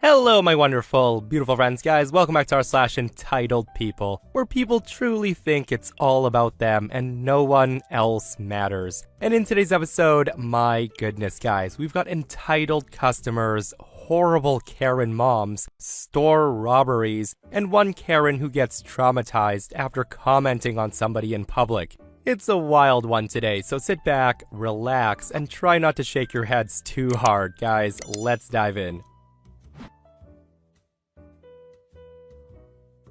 Hello, my wonderful, beautiful friends, guys. Welcome back to our /Entitled People, where people truly think it's all about them and no one else matters. And in today's episode, my goodness, guys, we've got entitled customers, horrible Karen moms, store robberies, and one Karen who gets traumatized after commenting on somebody in public. It's a wild one today, so sit back, relax, and try not to shake your heads too hard, guys. Let's dive in.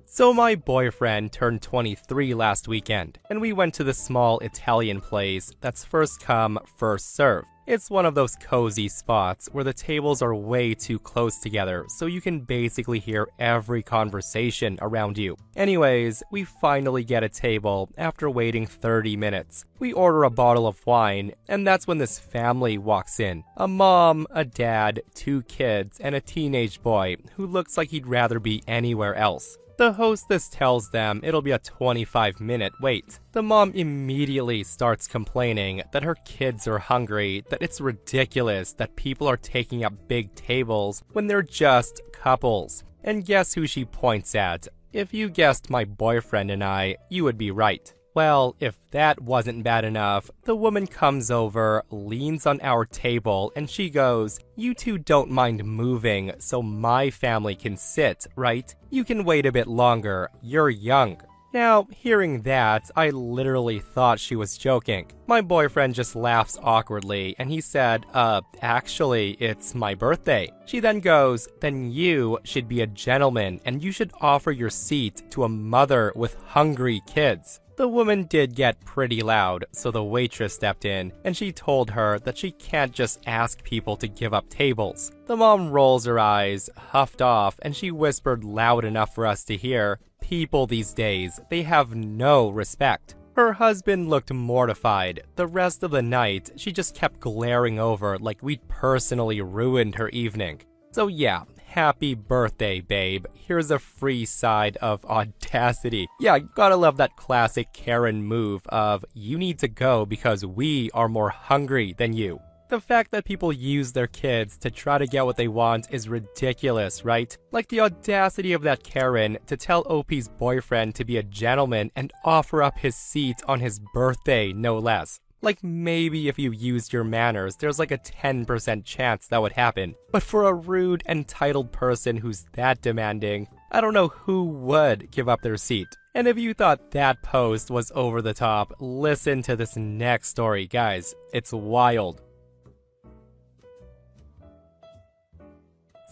So my boyfriend turned 23 last weekend, and we went to the small Italian place that's first come, first served. It's one of those cozy spots where the tables are way too close together, so you can basically hear every conversation around you. Anyways, we finally get a table after waiting 30 minutes. We order a bottle of wine, and that's when this family walks in. A mom, a dad, 2 kids, and a teenage boy who looks like he'd rather be anywhere else. The hostess tells them it'll be a 25-minute wait. The mom immediately starts complaining that her kids are hungry, that it's ridiculous that people are taking up big tables when they're just couples. And guess who she points at? If you guessed my boyfriend and I, you would be right. Well, if that wasn't bad enough, the woman comes over, leans on our table, and she goes, "You two don't mind moving so my family can sit, right? You can wait a bit longer, you're young." Now, hearing that, I literally thought she was joking. My boyfriend just laughs awkwardly, and he said, actually, it's my birthday. She then goes, "Then you should be a gentleman, and you should offer your seat to a mother with hungry kids." The woman did get pretty loud, so the waitress stepped in, and she told her that she can't just ask people to give up tables. The mom rolls her eyes, huffed off, and she whispered loud enough for us to hear, "People these days, they have no respect." Her husband looked mortified. The rest of the night, she just kept glaring over like we'd personally ruined her evening. So yeah, happy birthday, babe. Here's a free side of audacity. Yeah, gotta love that classic Karen move of, you need to go because we are more hungry than you. The fact that people use their kids to try to get what they want is ridiculous, right? Like the audacity of that Karen to tell OP's boyfriend to be a gentleman and offer up his seat on his birthday, no less. Like, maybe if you used your manners, there's like a 10% chance that would happen. But for a rude, entitled person who's that demanding, I don't know who would give up their seat. And if you thought that post was over the top, listen to this next story, guys. It's wild.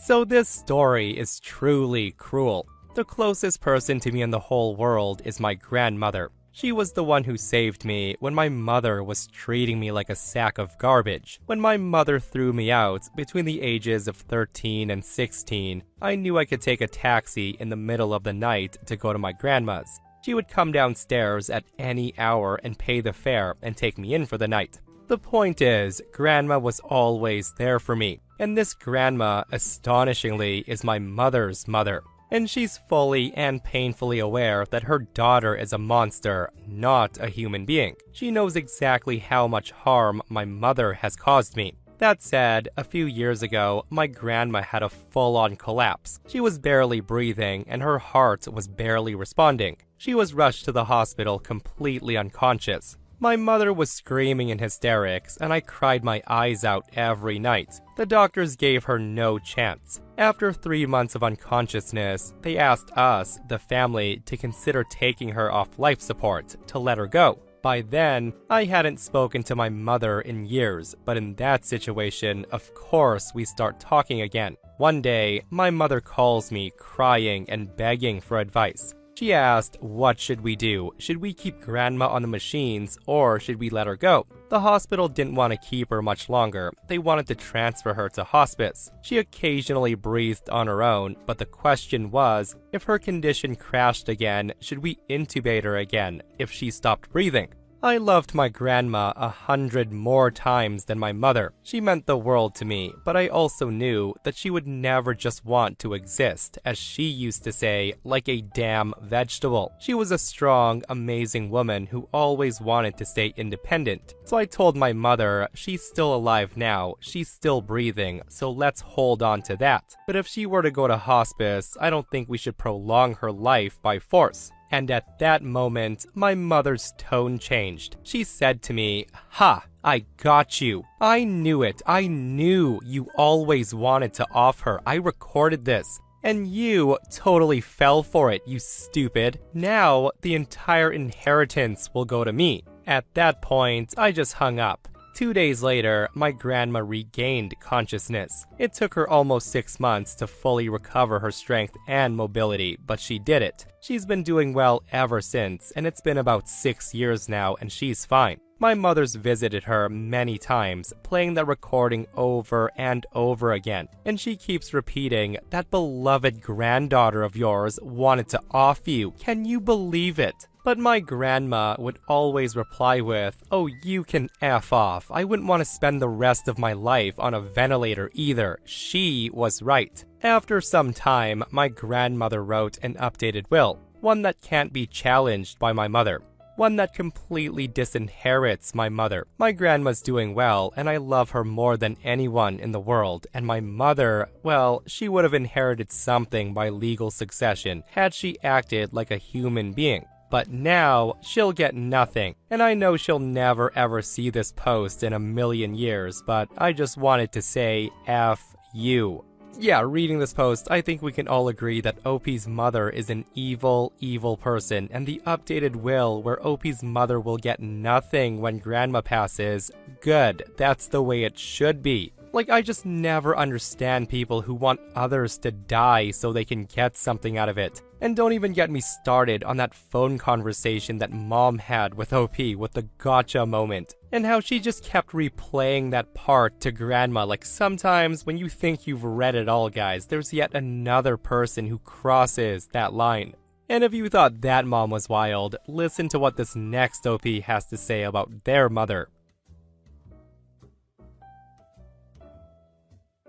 So this story is truly cruel. The closest person to me in the whole world is my grandmother. She was the one who saved me when my mother was treating me like a sack of garbage. When my mother threw me out between the ages of 13 and 16, I knew I could take a taxi in the middle of the night to go to my grandma's. She would come downstairs at any hour and pay the fare and take me in for the night. The point is, Grandma was always there for me, and this grandma, astonishingly, is my mother's mother. And she's fully and painfully aware that her daughter is a monster, not a human being. She knows exactly how much harm my mother has caused me. That said, a few years ago, my grandma had a full-on collapse. She was barely breathing, and her heart was barely responding. She was rushed to the hospital completely unconscious. My mother was screaming in hysterics, and I cried my eyes out every night. The doctors gave her no chance. After 3 months of unconsciousness, they asked us, the family, to consider taking her off life support to let her go. By then, I hadn't spoken to my mother in years, but in that situation, of course, we start talking again. One day, my mother calls me crying and begging for advice. She asked, what should we do? Should we keep Grandma on the machines, or should we let her go? The hospital didn't want to keep her much longer. They wanted to transfer her to hospice. She occasionally breathed on her own, but the question was, if her condition crashed again, should we intubate her again if she stopped breathing? I loved my grandma 100 more times than my mother. She meant the world to me, but I also knew that she would never just want to exist, as she used to say, like a damn vegetable. She was a strong, amazing woman who always wanted to stay independent. So I told my mother, she's still alive now, she's still breathing, so let's hold on to that. But if she were to go to hospice, I don't think we should prolong her life by force. And at that moment, my mother's tone changed. She said to me, "Ha, I got you. I knew it. I knew you always wanted to off her. I recorded this. And you totally fell for it, you stupid. Now, the entire inheritance will go to me." At that point, I just hung up. 2 days later, my grandma regained consciousness. It took her almost 6 months to fully recover her strength and mobility, but she did it. She's been doing well ever since, and it's been about 6 years now, and she's fine. My mother's visited her many times, playing the recording over and over again, and she keeps repeating, "That beloved granddaughter of yours wanted to off you. Can you believe it?" But my grandma would always reply with, "Oh, you can F off. I wouldn't want to spend the rest of my life on a ventilator either. She was right." After some time, my grandmother wrote an updated will, one that can't be challenged by my mother. One that completely disinherits my mother. My grandma's doing well, and I love her more than anyone in the world, and my mother, well, she would have inherited something by legal succession had she acted like a human being. But now, she'll get nothing, and I know she'll never ever see this post in a million years, but I just wanted to say F you. Yeah, reading this post, I think we can all agree that OP's mother is an evil, evil person, and the updated will where OP's mother will get nothing when grandma passes, good, that's the way it should be. Like, I just never understand people who want others to die so they can get something out of it. And don't even get me started on that phone conversation that mom had with OP with the gotcha moment. And how she just kept replaying that part to grandma, like sometimes when you think you've read it all, guys, there's yet another person who crosses that line. And if you thought that mom was wild, listen to what this next OP has to say about their mother.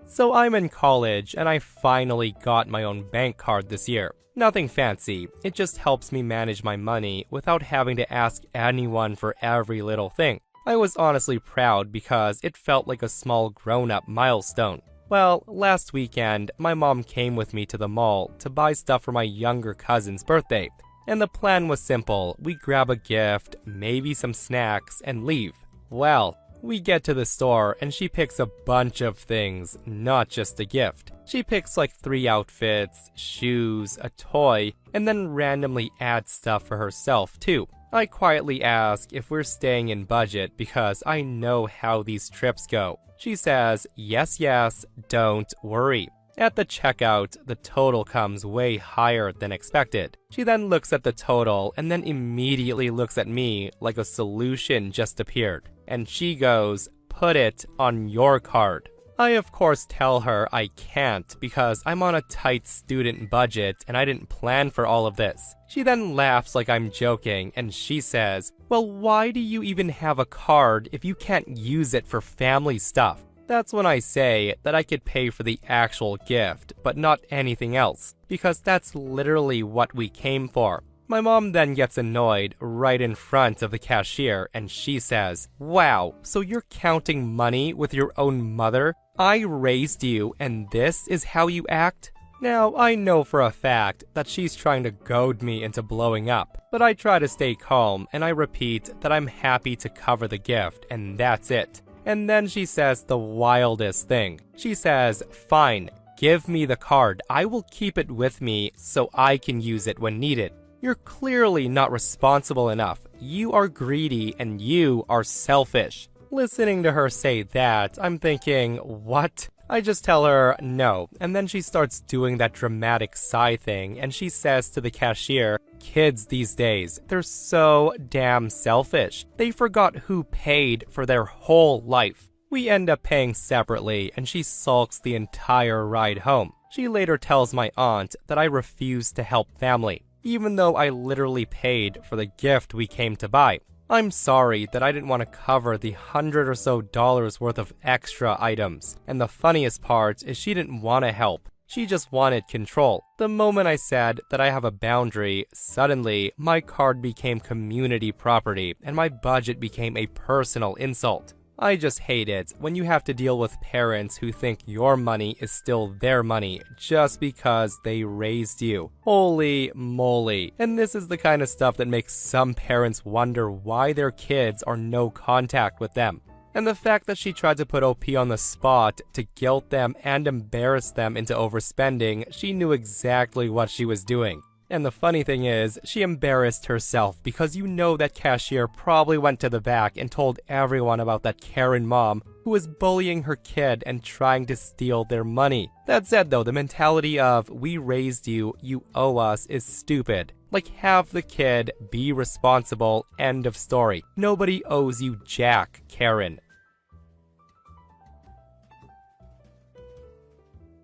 So I'm in college, and I finally got my own bank card this year. Nothing fancy, it just helps me manage my money without having to ask anyone for every little thing. I was honestly proud because it felt like a small grown-up milestone. Well, last weekend, my mom came with me to the mall to buy stuff for my younger cousin's birthday. And the plan was simple, we grab a gift, maybe some snacks, and leave. Well, we get to the store and she picks a bunch of things, not just a gift. She picks like 3 outfits, shoes, a toy, and then randomly adds stuff for herself too. I quietly ask if we're staying in budget because I know how these trips go. She says, yes, yes, don't worry. At the checkout, the total comes way higher than expected. She then looks at the total and then immediately looks at me like a solution just appeared. And she goes, put it on your card. I of course tell her I can't because I'm on a tight student budget and I didn't plan for all of this. She then laughs like I'm joking and she says, well, why do you even have a card if you can't use it for family stuff? That's when I say that I could pay for the actual gift, but not anything else, because that's literally what we came for. My mom then gets annoyed right in front of the cashier and she says, wow, so you're counting money with your own mother? I raised you and this is how you act? Now, I know for a fact that she's trying to goad me into blowing up, but I try to stay calm and I repeat that I'm happy to cover the gift and that's it. And then she says the wildest thing. She says, fine, give me the card. I will keep it with me so I can use it when needed. You're clearly not responsible enough. You are greedy and you are selfish. Listening to her say that, I'm thinking, what? I just tell her no, and then she starts doing that dramatic sigh thing, and she says to the cashier, kids these days, they're so damn selfish. They forgot who paid for their whole life. We end up paying separately, and she sulks the entire ride home. She later tells my aunt that I refuse to help family, even though I literally paid for the gift we came to buy. I'm sorry that I didn't want to cover the $100 or so worth of extra items, and the funniest part is she didn't want to help. She just wanted control. The moment I said that I have a boundary, suddenly my card became community property and my budget became a personal insult. I just hate it when you have to deal with parents who think your money is still their money just because they raised you. Holy moly. And this is the kind of stuff that makes some parents wonder why their kids are no contact with them. And the fact that she tried to put OP on the spot to guilt them and embarrass them into overspending, she knew exactly what she was doing. And the funny thing is, she embarrassed herself because you know that cashier probably went to the back and told everyone about that Karen mom who was bullying her kid and trying to steal their money. That said though, the mentality of, we raised you, you owe us is stupid. Like, have the kid, be responsible, end of story. Nobody owes you jack, Karen.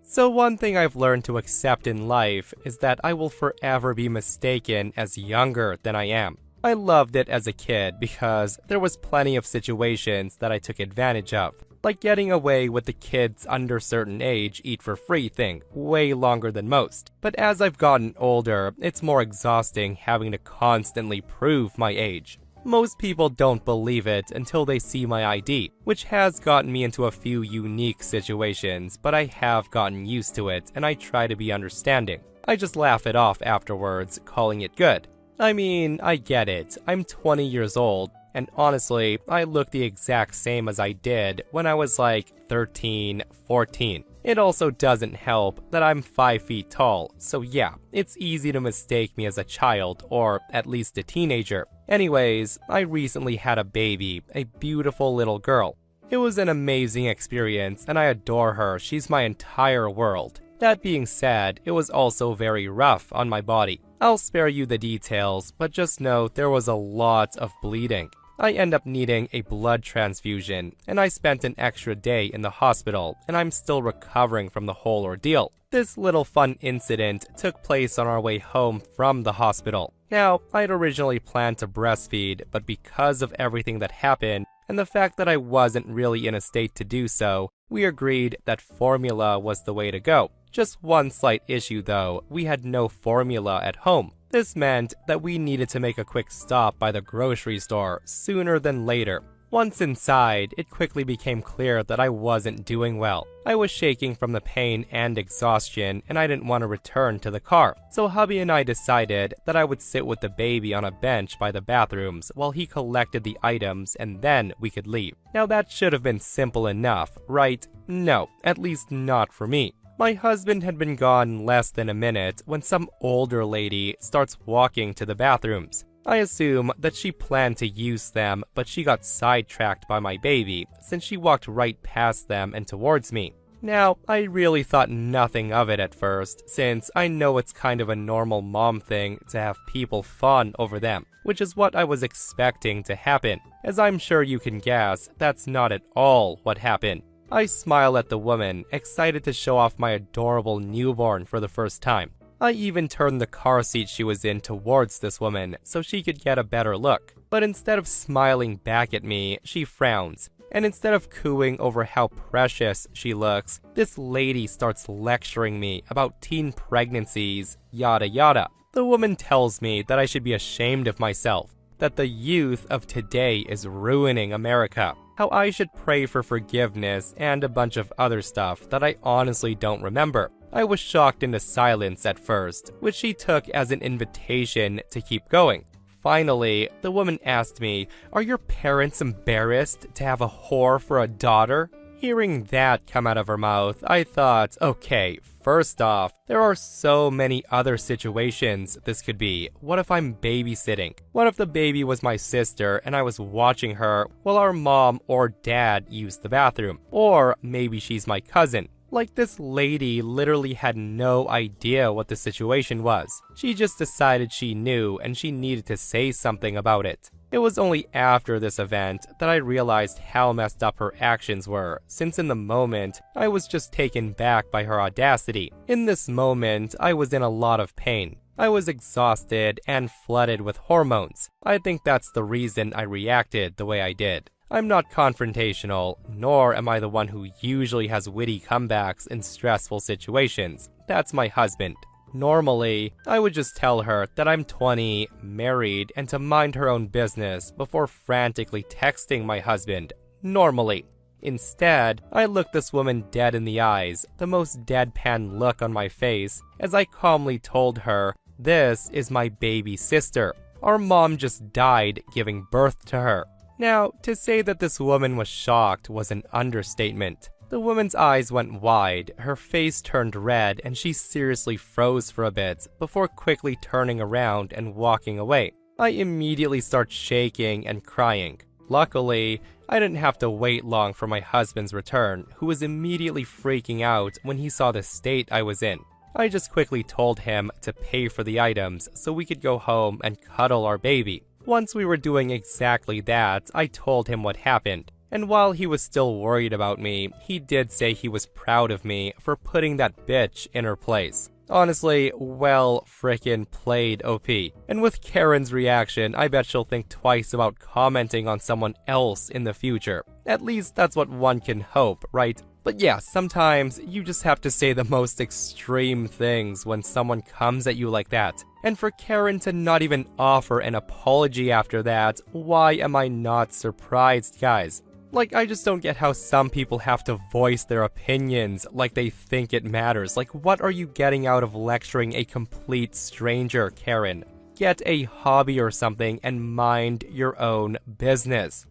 So one thing I've learned to accept in life is that I will forever be mistaken as younger than I am. I loved it as a kid because there was plenty of situations that I took advantage of, like getting away with the kids under certain age eat for free thing, way longer than most. But as I've gotten older, it's more exhausting having to constantly prove my age. Most people don't believe it until they see my ID, which has gotten me into a few unique situations, but I have gotten used to it and I try to be understanding. I just laugh it off afterwards, calling it good. I mean, I get it. I'm 20 years old, and honestly, I look the exact same as I did when I was like 13, 14. It also doesn't help that I'm 5 feet tall, so yeah, it's easy to mistake me as a child, or at least a teenager. Anyways, I recently had a baby, a beautiful little girl. It was an amazing experience, and I adore her. She's my entire world. That being said, it was also very rough on my body. I'll spare you the details, but just know there was a lot of bleeding. I end up needing a blood transfusion, and I spent an extra day in the hospital, and I'm still recovering from the whole ordeal. This little fun incident took place on our way home from the hospital. Now, I'd originally planned to breastfeed, but because of everything that happened, and the fact that I wasn't really in a state to do so, we agreed that formula was the way to go. Just one slight issue though, we had no formula at home. This meant that we needed to make a quick stop by the grocery store sooner than later. Once inside, it quickly became clear that I wasn't doing well. I was shaking from the pain and exhaustion, and I didn't want to return to the car. So hubby and I decided that I would sit with the baby on a bench by the bathrooms while he collected the items, and then we could leave. Now that should have been simple enough, right? No, at least not for me. My husband had been gone less than a minute when some older lady starts walking to the bathrooms. I assume that she planned to use them, but she got sidetracked by my baby since she walked right past them and towards me. Now, I really thought nothing of it at first, since I know it's kind of a normal mom thing to have people fawn over them, which is what I was expecting to happen. As I'm sure you can guess, that's not at all what happened. I smile at the woman, excited to show off my adorable newborn for the first time. I even turned the car seat she was in towards this woman so she could get a better look. But instead of smiling back at me, she frowns. And instead of cooing over how precious she looks, this lady starts lecturing me about teen pregnancies, yada yada. The woman tells me that I should be ashamed of myself, that the youth of today is ruining America, how I should pray for forgiveness, and a bunch of other stuff that I honestly don't remember. I was shocked into silence at first, which she took as an invitation to keep going. Finally, the woman asked me, "Are your parents embarrassed to have a whore for a daughter?" Hearing that come out of her mouth, I thought, okay, first off, there are so many other situations this could be. What if I'm babysitting? What if the baby was my sister and I was watching her while our mom or dad used the bathroom? Or maybe she's my cousin. Like, this lady literally had no idea what the situation was. She just decided she knew and she needed to say something about it. It was only after this event that I realized how messed up her actions were, since in the moment, I was just taken back by her audacity. In this moment, I was in a lot of pain. I was exhausted and flooded with hormones. I think that's the reason I reacted the way I did. I'm not confrontational, nor am I the one who usually has witty comebacks in stressful situations. That's my husband. Normally, I would just tell her that I'm 20, married, and to mind her own business before frantically texting my husband. Normally. Instead, I looked this woman dead in the eyes, the most deadpan look on my face, as I calmly told her, "This is my baby sister. Our mom just died giving birth to her." Now, to say that this woman was shocked was an understatement. The woman's eyes went wide, her face turned red, and she seriously froze for a bit before quickly turning around and walking away. I immediately start shaking and crying. Luckily, I didn't have to wait long for my husband's return, who was immediately freaking out when he saw the state I was in. I just quickly told him to pay for the items so we could go home and cuddle our baby. Once we were doing exactly that, I told him what happened. And while he was still worried about me, he did say he was proud of me for putting that bitch in her place. Honestly, well frickin' played, OP. And with Karen's reaction, I bet she'll think twice about commenting on someone else in the future. At least that's what one can hope, right? But yeah, sometimes you just have to say the most extreme things when someone comes at you like that. And for Karen to not even offer an apology after that, why am I not surprised, guys? Like, I just don't get how some people have to voice their opinions like they think it matters. Like, what are you getting out of lecturing a complete stranger, Karen? Get a hobby or something and mind your own business.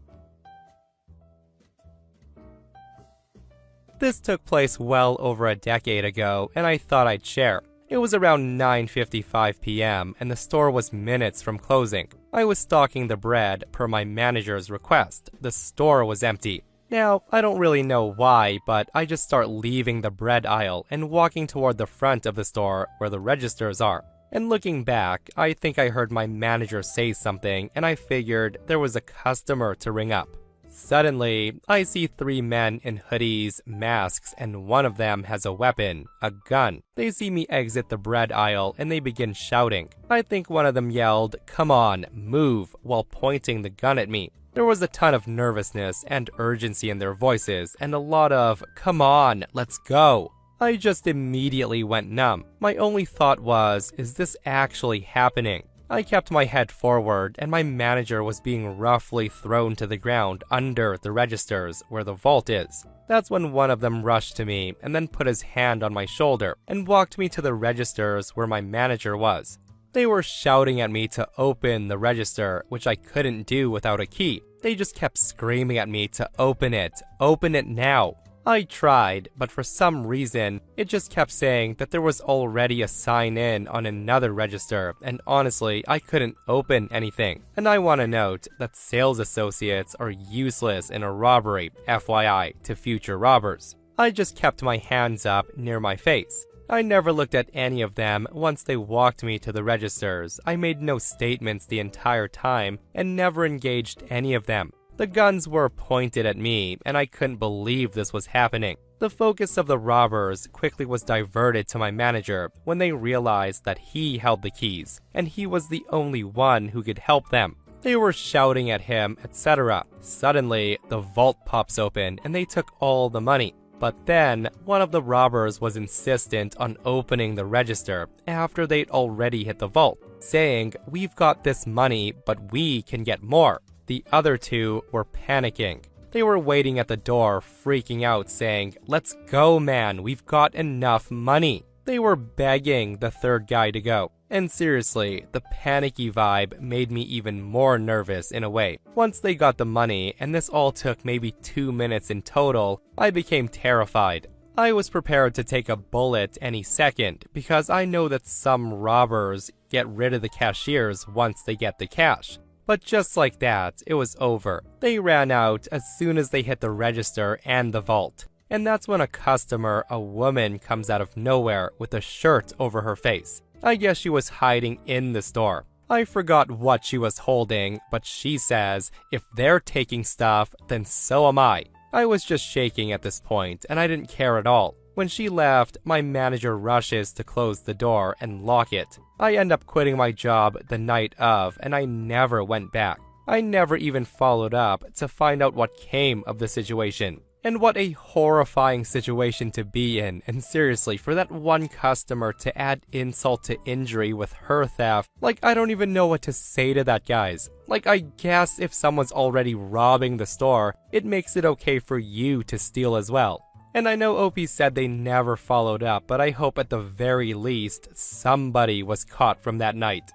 This took place well over a decade ago, and I thought I'd share. It was around 9:55 p.m., and the store was minutes from closing. I was stocking the bread per my manager's request. The store was empty. Now, I don't really know why, but I just start leaving the bread aisle and walking toward the front of the store where the registers are. And looking back, I think I heard my manager say something, and I figured there was a customer to ring up. Suddenly, I see 3 men in hoodies, masks, and one of them has a weapon, a gun. They see me exit the bread aisle and they begin shouting. I think one of them yelled, "Come on, move," while pointing the gun at me. There was a ton of nervousness and urgency in their voices and a lot of, "Come on, let's go." I just immediately went numb. My only thought was, is this actually happening? I kept my head forward, and my manager was being roughly thrown to the ground under the registers where the vault is. That's when one of them rushed to me and then put his hand on my shoulder and walked me to the registers where my manager was. They were shouting at me to open the register, which I couldn't do without a key. They just kept screaming at me to open it now. I tried, but for some reason, it just kept saying that there was already a sign-in on another register, and honestly, I couldn't open anything. And I want to note that sales associates are useless in a robbery, FYI, to future robbers. I just kept my hands up near my face. I never looked at any of them once they walked me to the registers. I made no statements the entire time, and never engaged any of them. The guns were pointed at me, and I couldn't believe this was happening. The focus of the robbers quickly was diverted to my manager when they realized that he held the keys, and he was the only one who could help them. They were shouting at him, etc. Suddenly, the vault pops open, and they took all the money. But then, one of the robbers was insistent on opening the register after they'd already hit the vault, saying, "We've got this money, but we can get more." The other 2 were panicking. They were waiting at the door, freaking out, saying, "Let's go, man, we've got enough money." They were begging the third guy to go. And seriously, the panicky vibe made me even more nervous in a way. Once they got the money, and this all took maybe 2 minutes in total, I became terrified. I was prepared to take a bullet any second, because I know that some robbers get rid of the cashiers once they get the cash. But just like that, it was over. They ran out as soon as they hit the register and the vault. And that's when a customer, a woman, comes out of nowhere with a shirt over her face. I guess she was hiding in the store. I forgot what she was holding, but she says, "If they're taking stuff, then so am I." I was just shaking at this point, and I didn't care at all. When she left, my manager rushes to close the door and lock it. I end up quitting my job the night of, and I never went back. I never even followed up to find out what came of the situation. And what a horrifying situation to be in, and seriously, for that one customer to add insult to injury with her theft, I don't even know what to say to that, guys. I guess if someone's already robbing the store, it makes it okay for you to steal as well. And I know OP said they never followed up, but I hope at the very least, somebody was caught from that night.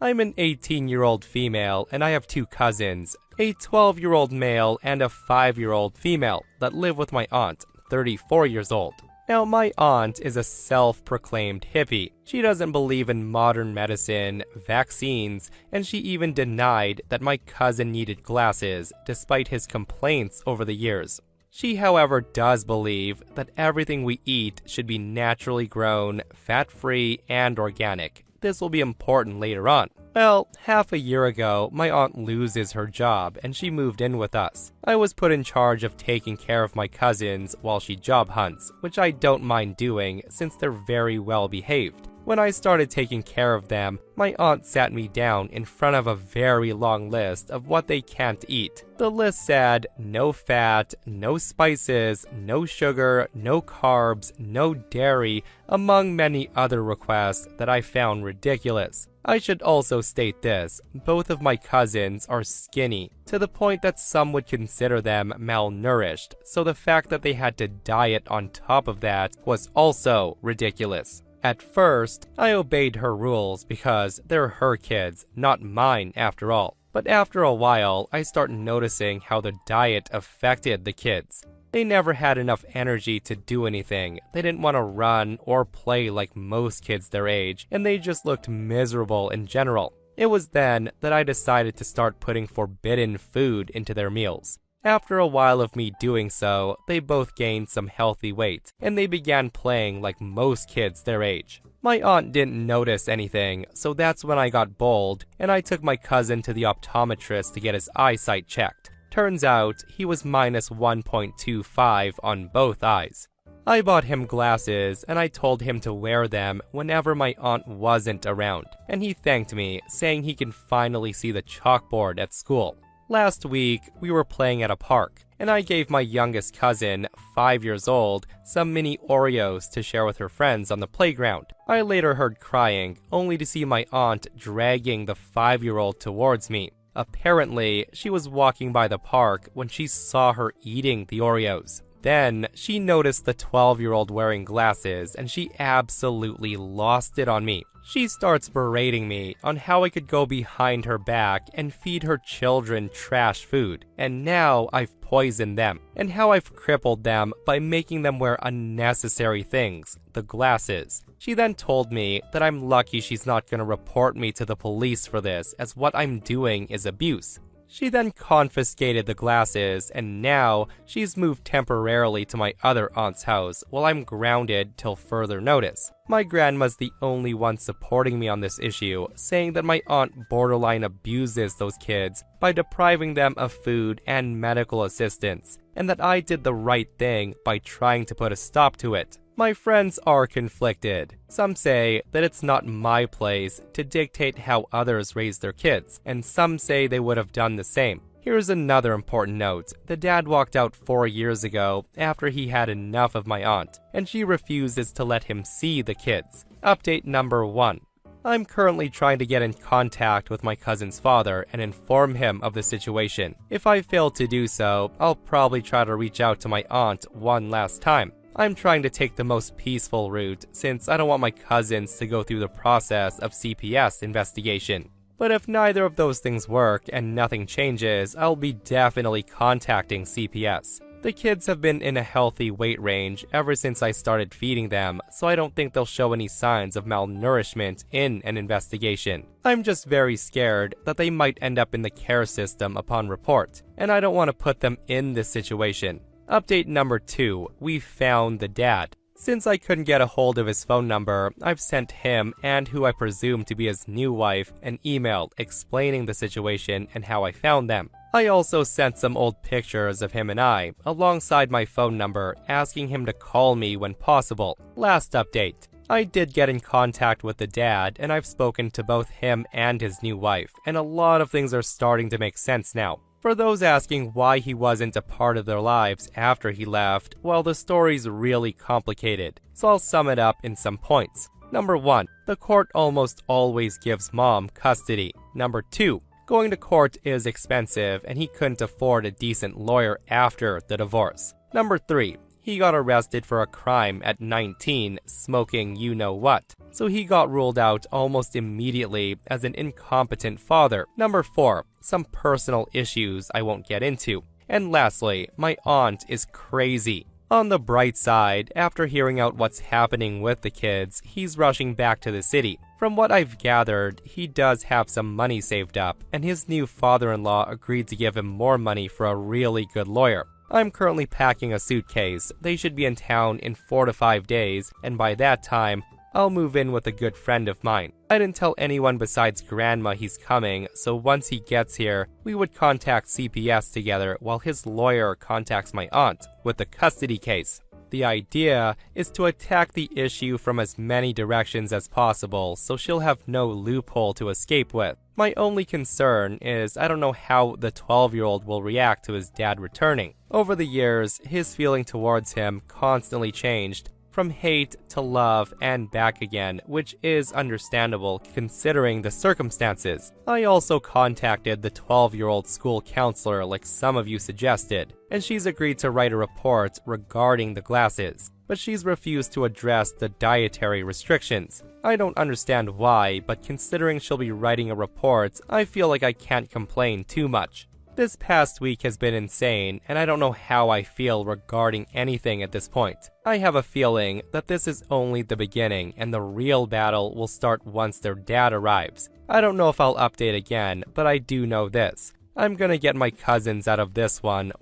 I'm an 18-year-old female, and I have two cousins, a 12-year-old male and a 5-year-old female, that live with my aunt, 34 years old. Now, my aunt is a self-proclaimed hippie. She doesn't believe in modern medicine, vaccines, and she even denied that my cousin needed glasses, despite his complaints over the years. She, however, does believe that everything we eat should be naturally grown, fat-free, and organic. This will be important later on. Well, half a year ago, my aunt loses her job and she moved in with us. I was put in charge of taking care of my cousins while she job hunts, which I don't mind doing since they're very well behaved. When I started taking care of them, my aunt sat me down in front of a very long list of what they can't eat. The list said no fat, no spices, no sugar, no carbs, no dairy, among many other requests that I found ridiculous. I should also state this, both of my cousins are skinny, to the point that some would consider them malnourished, so the fact that they had to diet on top of that was also ridiculous. At first, I obeyed her rules because they're her kids, not mine after all. But after a while, I start noticing how the diet affected the kids. They never had enough energy to do anything. They didn't want to run or play like most kids their age, and they just looked miserable in general. It was then that I decided to start putting forbidden food into their meals. After a while of me doing so, they both gained some healthy weight, and they began playing like most kids their age. My aunt didn't notice anything, so that's when I got bold, and I took my cousin to the optometrist to get his eyesight checked. Turns out, he was minus 1.25 on both eyes. I bought him glasses, and I told him to wear them whenever my aunt wasn't around, and he thanked me, saying he can finally see the chalkboard at school. Last week, we were playing at a park, and I gave my youngest cousin, 5 years old, some mini Oreos to share with her friends on the playground. I later heard crying, only to see my aunt dragging the 5-year-old towards me. Apparently, she was walking by the park when she saw her eating the Oreos. Then, she noticed the 12-year-old wearing glasses, and she absolutely lost it on me. She starts berating me on how I could go behind her back and feed her children trash food, and now I've poisoned them, and how I've crippled them by making them wear unnecessary things, the glasses. She then told me that I'm lucky she's not gonna report me to the police for this, as what I'm doing is abuse. She then confiscated the glasses, and now she's moved temporarily to my other aunt's house while I'm grounded till further notice. My grandma's the only one supporting me on this issue, saying that my aunt borderline abuses those kids by depriving them of food and medical assistance, and that I did the right thing by trying to put a stop to it. My friends are conflicted. Some say that it's not my place to dictate how others raise their kids, and some say they would have done the same. Here's another important note. The dad walked out 4 years ago after he had enough of my aunt, and she refuses to let him see the kids. Update number 1. I'm currently trying to get in contact with my cousin's father and inform him of the situation. If I fail to do so, I'll probably try to reach out to my aunt one last time. I'm trying to take the most peaceful route since I don't want my cousins to go through the process of CPS investigation. But if neither of those things work and nothing changes, I'll be definitely contacting CPS. The kids have been in a healthy weight range ever since I started feeding them, so I don't think they'll show any signs of malnourishment in an investigation. I'm just very scared that they might end up in the care system upon report, and I don't want to put them in this situation. Update number 2, we found the dad. Since I couldn't get a hold of his phone number, I've sent him, and who I presume to be his new wife, an email explaining the situation and how I found them. I also sent some old pictures of him and I, alongside my phone number, asking him to call me when possible. Last update. I did get in contact with the dad, and I've spoken to both him and his new wife, and a lot of things are starting to make sense now. For those asking why he wasn't a part of their lives after he left, well, the story's really complicated, so I'll sum it up in some points. Number 1, the court almost always gives mom custody. Number 2, going to court is expensive and he couldn't afford a decent lawyer after the divorce. Number 3, he got arrested for a crime at 19, smoking you-know-what, so he got ruled out almost immediately as an incompetent father. Number 4, some personal issues I won't get into. And lastly, my aunt is crazy. On the bright side, after hearing out what's happening with the kids, he's rushing back to the city. From what I've gathered, he does have some money saved up, and his new father-in-law agreed to give him more money for a really good lawyer. I'm currently packing a suitcase. They should be in town in 4 to 5 days, and by that time, I'll move in with a good friend of mine. I didn't tell anyone besides Grandma he's coming, so once he gets here, we would contact CPS together while his lawyer contacts my aunt with the custody case. The idea is to attack the issue from as many directions as possible, so she'll have no loophole to escape with. My only concern is I don't know how the 12-year-old will react to his dad returning. Over the years, his feeling towards him constantly changed, from hate to love and back again, which is understandable considering the circumstances. I also contacted the 12-year-old school counselor like some of you suggested, and she's agreed to write a report regarding the glasses, but she's refused to address the dietary restrictions. I don't understand why, but considering she'll be writing a report, I feel like I can't complain too much. This past week has been insane, and I don't know how I feel regarding anything at this point. I have a feeling that this is only the beginning, and the real battle will start once their dad arrives. I don't know if I'll update again, but I do know this. I'm gonna get my cousins out of this one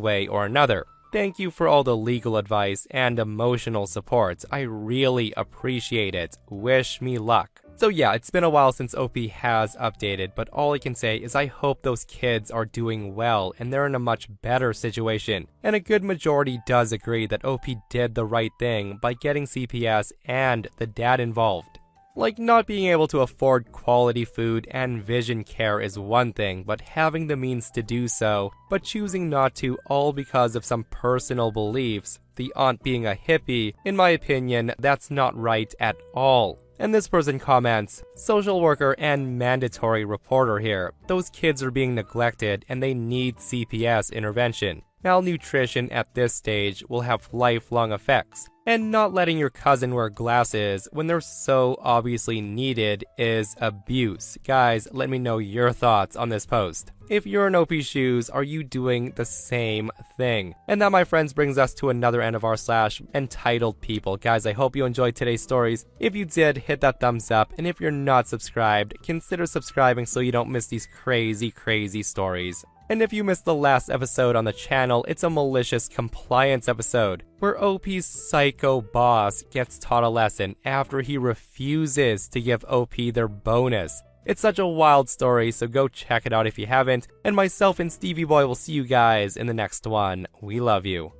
way or another. Thank you for all the legal advice and emotional support. I really appreciate it. Wish me luck. So yeah, it's been a while since OP has updated, but all I can say is I hope those kids are doing well and they're in a much better situation. And a good majority does agree that OP did the right thing by getting CPS and the dad involved. Like, not being able to afford quality food and vision care is one thing, but having the means to do so, but choosing not to, all because of some personal beliefs, the aunt being a hippie, in my opinion, that's not right at all. And this person comments, social worker and mandatory reporter here. Those kids are being neglected and they need CPS intervention. Malnutrition at this stage will have lifelong effects. And not letting your cousin wear glasses when they're so obviously needed is abuse. Guys, let me know your thoughts on this post. If you're in OP's shoes, are you doing the same thing? And that, my friends, brings us to another end of our entitled people. Guys, I hope you enjoyed today's stories. If you did, hit that thumbs up. And if you're not subscribed, consider subscribing so you don't miss these crazy stories. And if you missed the last episode on the channel, it's a malicious compliance episode, where OP's psycho boss gets taught a lesson after he refuses to give OP their bonus. It's such a wild story, so go check it out if you haven't. And myself and Stevie Boy will see you guys in the next one. We love you.